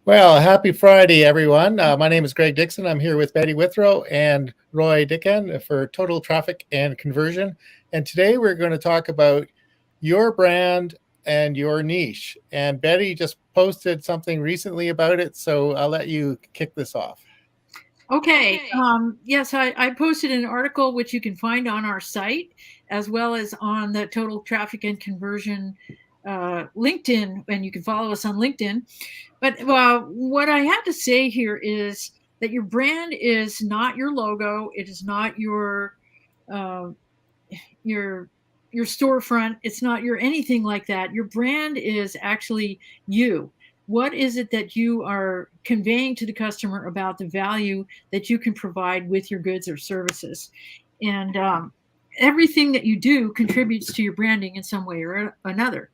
Well, happy Friday, everyone. My name is Greg Dixon. I'm here with Betty Withrow and Roy Dickan for Total Traffic and Conversion. And today we're going to talk about your brand and your niche. And Betty just posted something recently about it, so I'll let you kick this off. Okay. Yes, I posted an article which you can find on our site as well as on the Total Traffic and Conversion LinkedIn, and you can follow us on LinkedIn. But what I have to say here is that your brand is not your logo. It is not uh, your your storefront. It's not your anything like that. Your brand is actually you. What is it that you are conveying to the customer about the value that you can provide with your goods or services? And everything that you do contributes to your branding in some way or another.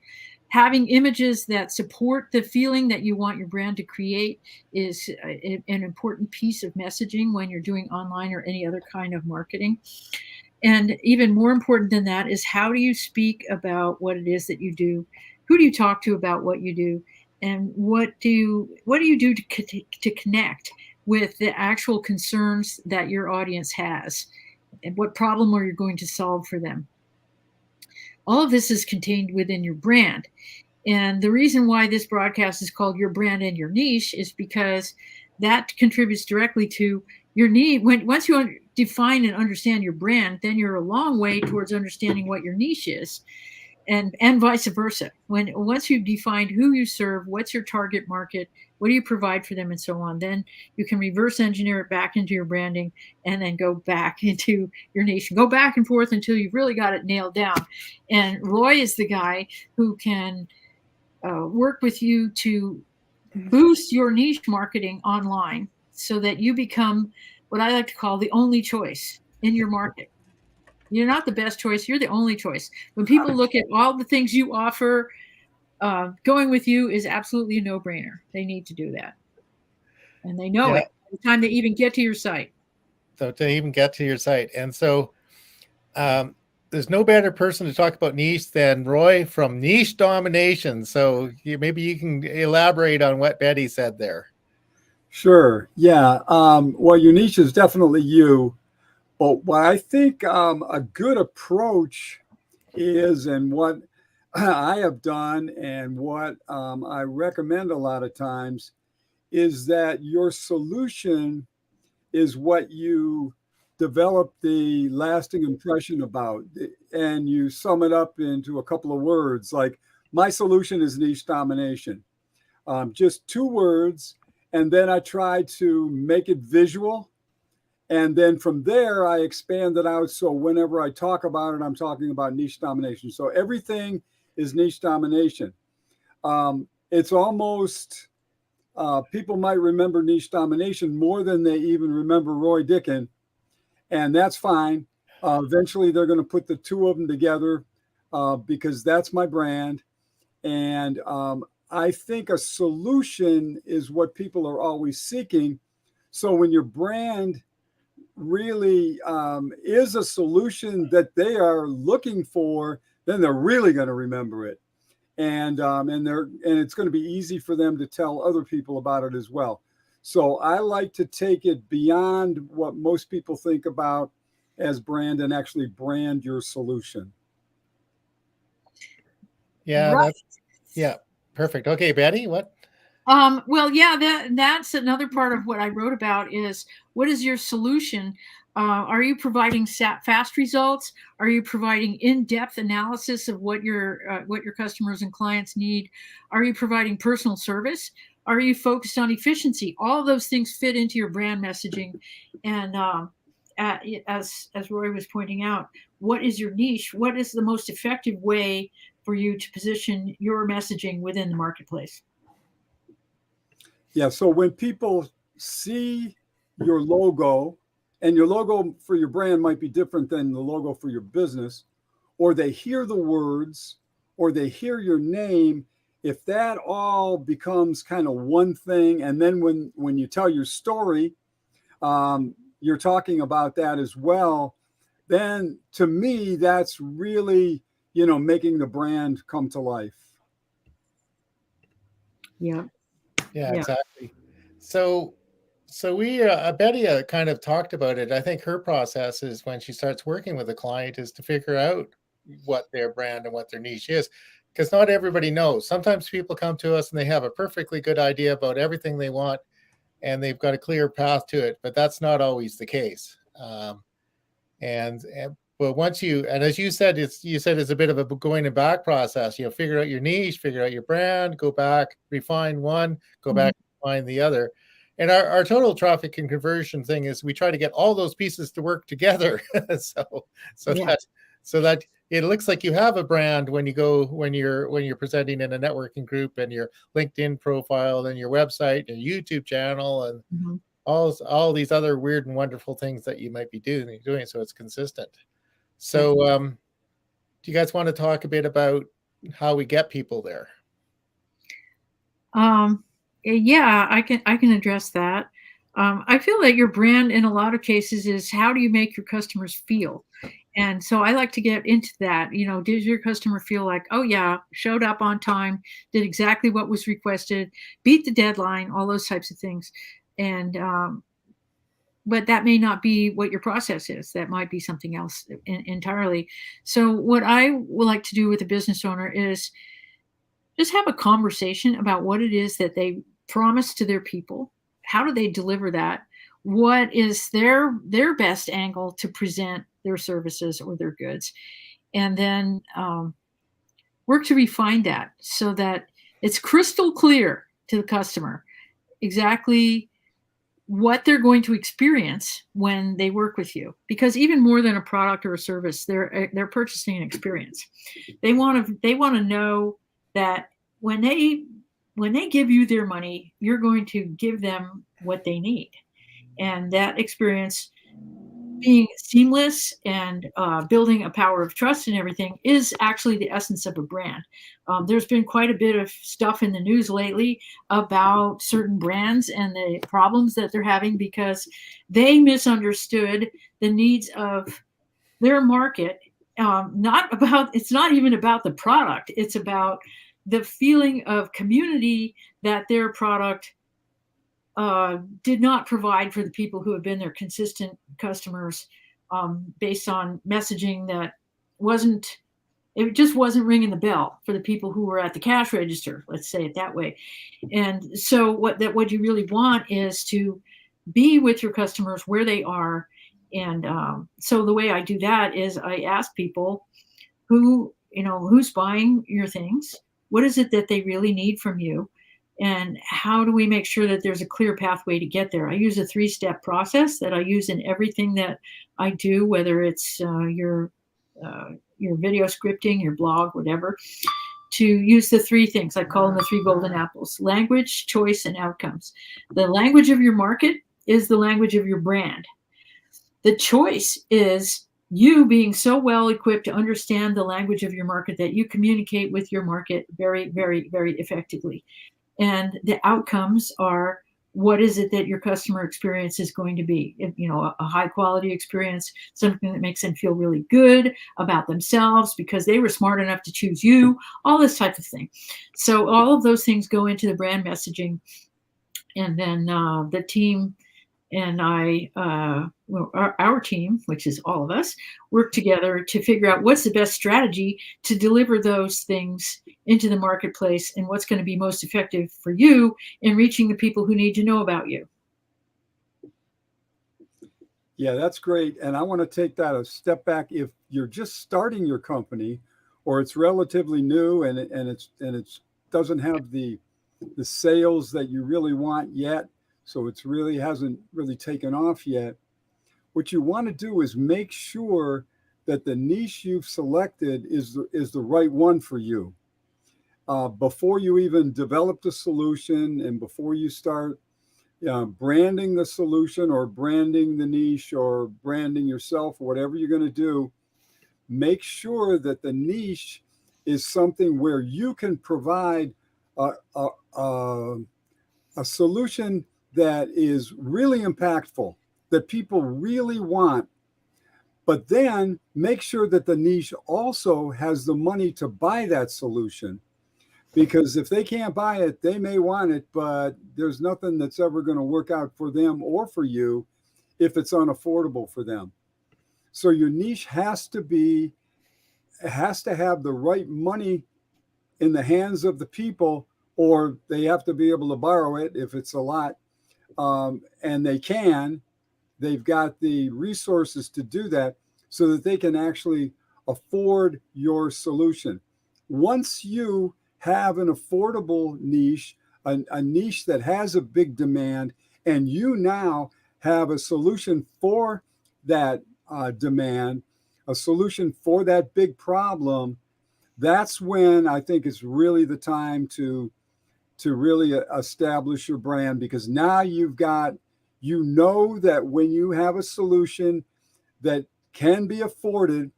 Having images that support the feeling that you want your brand to create is an important piece of messaging when you're doing online or any other kind of marketing. And even more important than that is, how do you speak about what it is that you do? Who do you talk to about what you do? And what do you do to connect with the actual concerns that your audience has? And what problem are you going to solve for them? All of this is contained within your brand. And the reason why this broadcast is called Your Brand and Your Niche is because that contributes directly to your need. Once you define and understand your brand, then you're a long way towards understanding what your niche is, and vice versa. Once you've defined who you serve, what's your target market, what do you provide for them, and so on, then you can reverse engineer it back into your branding, and then go back into your niche, go back and forth until you've really got it nailed down. And Roy is the guy who can work with you to boost your niche marketing online so that you become what I like to call the only choice in your market. You're not the best choice, you're the only choice. When people look at all the things you offer, going with you is absolutely a no brainer. They need to do that. And they know Yeah, it by the time they even get to your site. so to even get to your site. And so um, there's no better person to talk about niche than Roy from Niche Domination. So maybe you can elaborate on what Betty said there. Sure. Yeah. Well, your niche is definitely you. But what I think a good approach is, and what I have done, and what I recommend a lot of times, is that your solution is what you develop the lasting impression about. And you sum it up into a couple of words like, my solution is niche domination. Just two words. And then I try to make it visual. And then from there, I expand it out. So whenever I talk about it, I'm talking about niche domination. So everything is niche domination. It's almost, people might remember niche domination more than they even remember Roy Dickan. And that's fine. Eventually, they're going to put the two of them together because that's my brand. And I think a solution is what people are always seeking. So when your brand really is a solution that they are looking for, then they're really going to remember it, and it's going to be easy for them to tell other people about it as well. So I like to take it beyond what most people think about as brand and actually brand your solution. Yeah, Right. yeah, perfect. Okay, Betty, what? Well, yeah, that's another part of what I wrote about is, what is your solution? Are you providing fast results? Are you providing in-depth analysis of what your customers and clients need? Are you providing personal service? Are you focused on efficiency? All of those things fit into your brand messaging. And as Roy was pointing out, what is your niche? What is the most effective way for you to position your messaging within the marketplace? Yeah. So when people see your logo, and your logo for your brand might be different than the logo for your business, or they hear the words, or they hear your name, if that all becomes kind of one thing, and then when you tell your story, you're talking about that as well, then to me, that's really, making the brand come to life. Yeah. Yeah, Yeah. exactly. So, we Betty kind of talked about it. I think her process is when she starts working with a client is to figure out what their brand and what their niche is, because not everybody knows. Sometimes people come to us and they have a perfectly good idea about everything they want, and they've got a clear path to it, but that's not always the case. And but once you, and as you said, it's a bit of a going and back process. Figure out your niche, figure out your brand, go back, refine one, go Mhm. back, refine the other. And our total traffic and conversion thing is we try to get all those pieces to work together. so so Yeah. that so that it looks like you have a brand when you're presenting in a networking group, and your LinkedIn profile and your website and YouTube channel, and Mhm. all these other weird and wonderful things that you might be doing, so it's consistent. Yeah. So do you guys want to talk a bit about how we get people there? Yeah, I can address that. I feel that your brand in a lot of cases is how do you make your customers feel? And so I like to get into that. Did your customer feel like, oh yeah, showed up on time, did exactly what was requested, beat the deadline, all those types of things. And but that may not be what your process is. That might be something else entirely. So what I would like to do with a business owner is just have a conversation about what it is that they promise to their people. How do they deliver that? What is their best angle to present their services or their goods? And then work to refine that so that it's crystal clear to the customer exactly what they're going to experience when they work with you. Because even more than a product or a service, they're purchasing an experience. They want to know that when they give you their money, you're going to give them what they need, and that experience being seamless and building a power of trust and everything is actually the essence of a brand. There's been quite a bit of stuff in the news lately about certain brands and the problems that they're having because they misunderstood the needs of their market. It's not even about the product, it's about the feeling of community that their product did not provide for the people who have been their consistent customers, based on messaging that wasn't it just wasn't ringing the bell for the people who were at the cash register, let's say it that way. And so what you really want is to be with your customers where they are. And so the way I do that is I ask people who's buying your things, what is it that they really need from you, and how do we make sure that there's a clear pathway to get there. I use a 3-step process that I use in everything that I do, whether it's your video scripting, your blog, whatever, to use the 3 things. I call them the 3 golden apples: language, choice, and outcomes. The language of your market is the language of your brand. The choice is you being so well equipped to understand the language of your market that you communicate with your market very, very, very effectively. And the outcomes are, what is it that your customer experience is going to be? A high quality experience, something that makes them feel really good about themselves because they were smart enough to choose you, all this type of thing. So all of those things go into the brand messaging. And then the team and our team, which is all of us, work together to figure out what's the best strategy to deliver those things into the marketplace and what's going to be most effective for you in reaching the people who need to know about you. Yeah, that's great. And I want to take that a step back. If you're just starting your company, or it's relatively new and it doesn't have the sales that you really want yet, so it's really hasn't really taken off yet. What you want to do is make sure that the niche you've selected is the right one for you. Before you even develop the solution and before you start branding the solution or branding the niche or branding yourself, or whatever you're going to do, make sure that the niche is something where you can provide a solution that is really impactful, that people really want. But then make sure that the niche also has the money to buy that solution. because if they can't buy it, they may want it, but there's nothing that's ever going to work out for them or for you if it's unaffordable for them. So your niche has to have the right money in the hands of the people, or they have to be able to borrow it if it's a lot. And they've got the resources to do that so that they can actually afford your solution. Once you have an affordable niche, a niche that has a big demand, and you now have a solution for that demand, a solution for that big problem, that's when I think it's really the time to really establish your brand, because now you know that when you have a solution that can be afforded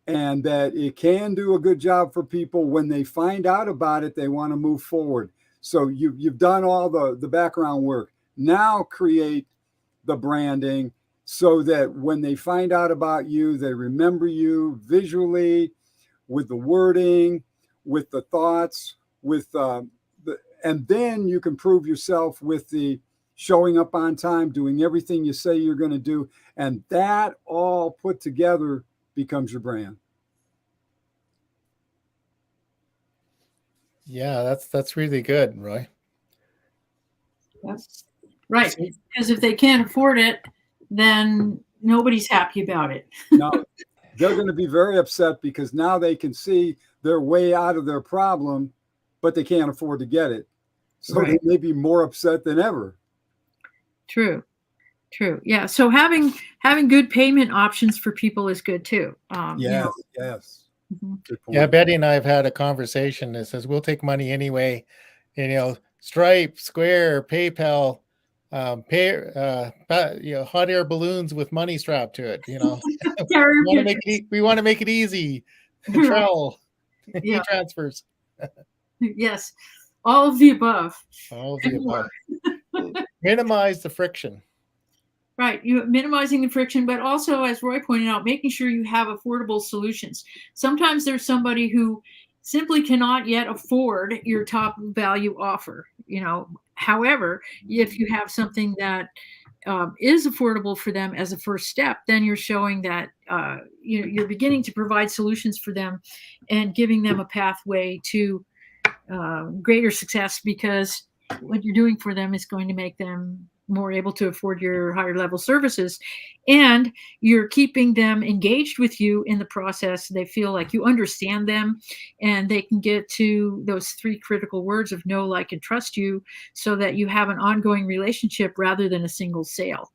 and that it can do a good job for people, when they find out about it, they want to move forward. So you've done all the background work. Now create the branding so that when they find out about you, they remember you visually, with the wording, with the thoughts, and then you can prove yourself with the showing up on time, doing everything you say you're going to do. And that all put together becomes your brand. Yeah, that's really good, Roy. That's right. Because if they can't afford it, then nobody's happy about it. No, they're going to be very upset because now they can see their way out of their problem, but they can't afford to get it. So They may be more upset than ever. True. Yeah. So having good payment options for people is good too. Yes. Mm-hmm. Yeah, Betty and I have had a conversation that says we'll take money anyway. And, Stripe, Square, PayPal, hot air balloons with money strapped to it. We want to make it easy. Control e-transfers. Yes, all of the above. All of the above. Minimize the friction. Right, minimizing the friction, but also, as Roy pointed out, making sure you have affordable solutions. Sometimes there's somebody who simply cannot yet afford your top value offer. However, if you have something that is affordable for them as a first step, then you're showing that you're beginning to provide solutions for them and giving them a pathway to greater success, because what you're doing for them is going to make them more able to afford your higher level services, and you're keeping them engaged with you in the process. They feel like you understand them, and they can get to those 3 critical words of know, like, and trust you, so that you have an ongoing relationship rather than a single sale.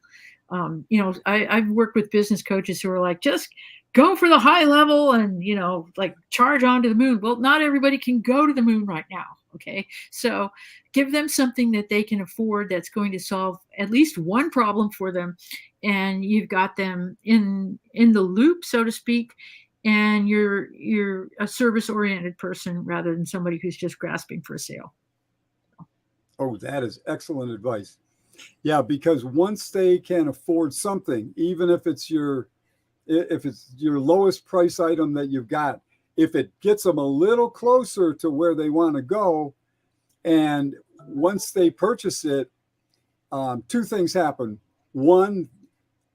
I've worked with business coaches who are like, just go for the high level and, like, charge on to the moon. Well, not everybody can go to the moon right now. Okay. So give them something that they can afford that's going to solve at least one problem for them. And you've got them in the loop, so to speak. And you're a service oriented person rather than somebody who's just grasping for a sale. Oh, that is excellent advice. Yeah, because once they can afford something, even if it's your lowest price item that you've got, if it gets them a little closer to where they want to go, and once they purchase it, 2 things happen. One,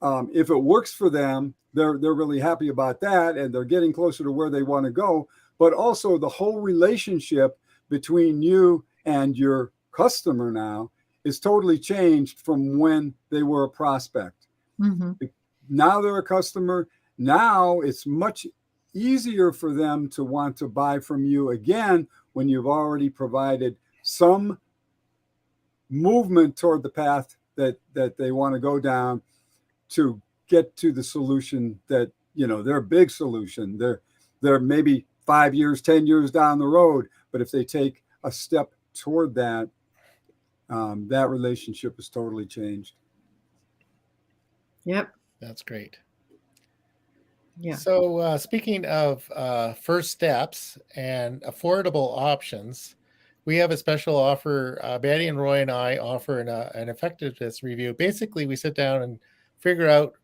if it works for them, they're really happy about that, and they're getting closer to where they want to go. But also the whole relationship between you and your customer now is totally changed from when they were a prospect. Mm-hmm. Now they're a customer. Now it's much easier for them to want to buy from you again when you've already provided some movement toward the path that they want to go down to get to the solution that, their big solution. They're maybe 5 years, 10 years down the road, but if they take a step toward that, that relationship is totally changed. Yep. That's great. Yeah. So speaking of first steps and affordable options, we have a special offer. Betty and Roy and I offer an effectiveness review. Basically, we sit down and figure out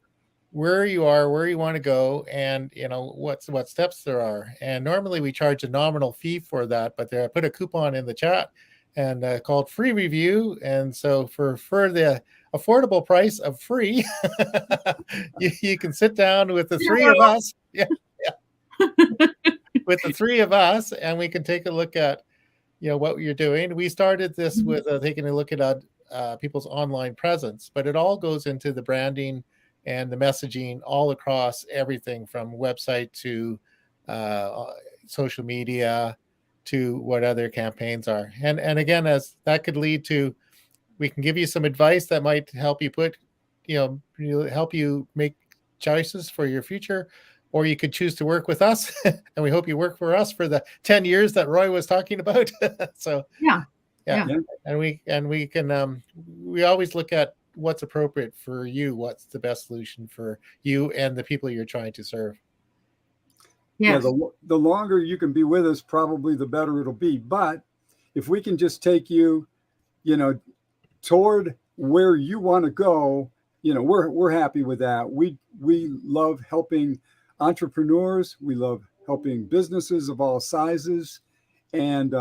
where you are, where you want to go, and what steps there are. And normally we charge a nominal fee for that, but I put a coupon in the chat and called free review. And so for the affordable price of free, you can sit down with the three of us. Yeah, with the three of us, and we can take a look at what you're doing. We started this with taking a look at people's online presence, but it all goes into the branding and the messaging all across everything from website to social media to what other campaigns are. And again, as that could lead to, we can give you some advice that might help you help you make choices for your future, or you could choose to work with us. And we hope you work for us for the 10 years that Roy was talking about. So yeah. And we can, we always look at what's appropriate for you, what's the best solution for you and the people you're trying to serve. Yes. Yeah, the longer you can be with us, probably the better it'll be. But if we can just take you, toward where you want to go, we're happy with that. We love helping entrepreneurs. We love helping businesses of all sizes. And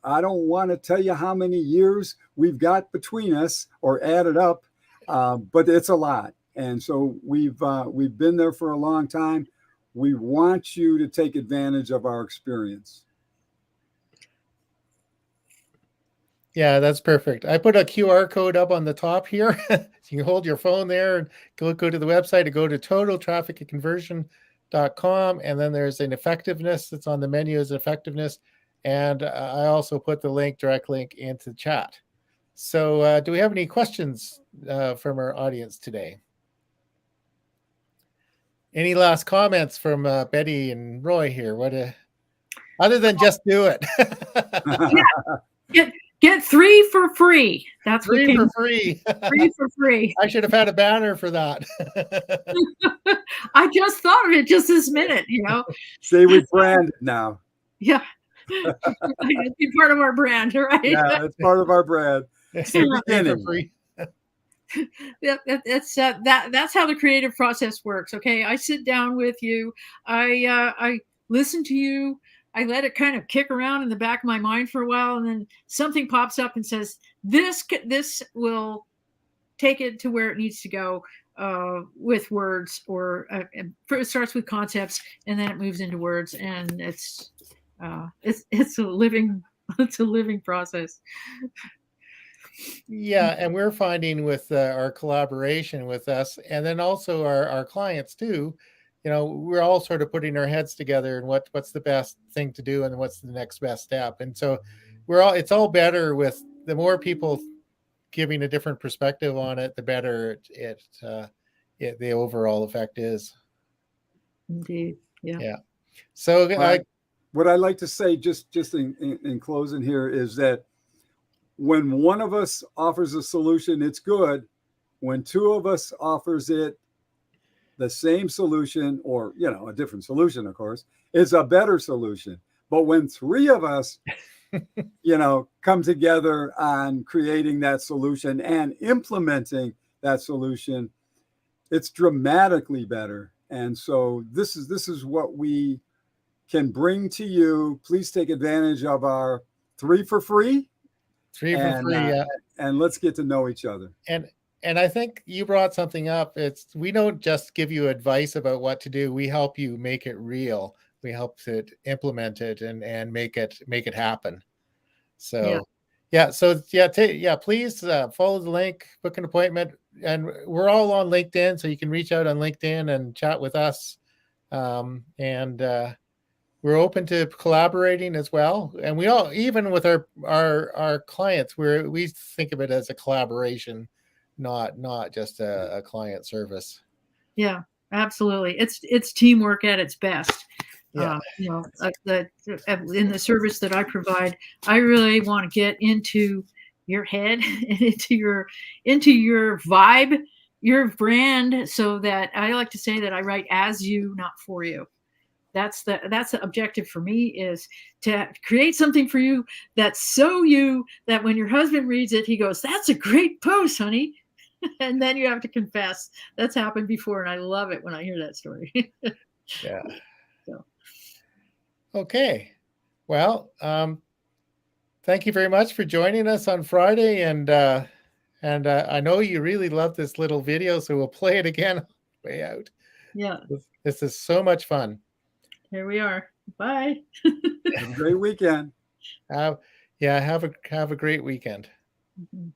I don't want to tell you how many years we've got between us or added up, but it's a lot. And so we've been there for a long time. We want you to take advantage of our experience. Yeah, that's perfect. I put a QR code up on the top here. So you can hold your phone there and go to the website and go to totaltrafficandconversion.com. And then there's an effectiveness that's on the menu as effectiveness. And I also put the direct link into the chat. So do we have any questions from our audience today? Any last comments from Betty and Roy here? Other than just do it. Get 3 for free. That's 3 for free. 3 for free. I should have had a banner for that. I just thought of it just this minute, Say we branded now. Yeah. It'd be part of our brand, right? Yeah, it's part of our brand. It's the beginning. Yeah, that's how the creative process works. Okay, I sit down with you. I listen to you. I let it kind of kick around in the back of my mind for a while, and then something pops up and says, "This will take it to where it needs to go with words." Or it starts with concepts, and then it moves into words, and it's a living process. Yeah, and we're finding with our collaboration with us, and then also our clients too, we're all sort of putting our heads together and what's the best thing to do and what's the next best step. And so it's all better with the more people giving a different perspective on it, the better the overall effect is. Indeed. Yeah. So what I like to say just in closing here is that when one of us offers a solution, it's good. When two of us offers it, the same solution, or a different solution, of course, is a better solution. But when 3 of us come together on creating that solution and implementing that solution, it's dramatically better. And so this is what we can bring to you. Please take advantage of our 3 for free. 3 for free, yeah. And let's get to know each other. And I think you brought something up. We don't just give you advice about what to do. We help you make it real. We help to implement it and make it happen. So please follow the link, book an appointment, and we're all on LinkedIn, so you can reach out on LinkedIn and chat with us. We're open to collaborating as well. And we all, even with our clients, we think of it as a collaboration, not just a client service. Yeah, absolutely. It's teamwork at its best. Yeah. In the service that I provide, I really want to get into your head and into your vibe, your brand, so that I like to say that I write as you, not for you. That's the objective for me, is to create something for you that's so you that when your husband reads it, he goes, "That's a great post, honey." And then you have to confess. That's happened before, and I love it when I hear that story. Yeah. So. Okay. Well, thank you very much for joining us on Friday, and I know you really love this little video, so we'll play it again on the way out. Yeah. This is so much fun. Here we are. Bye. Have a great weekend. Yeah, have a great weekend. Mm-hmm.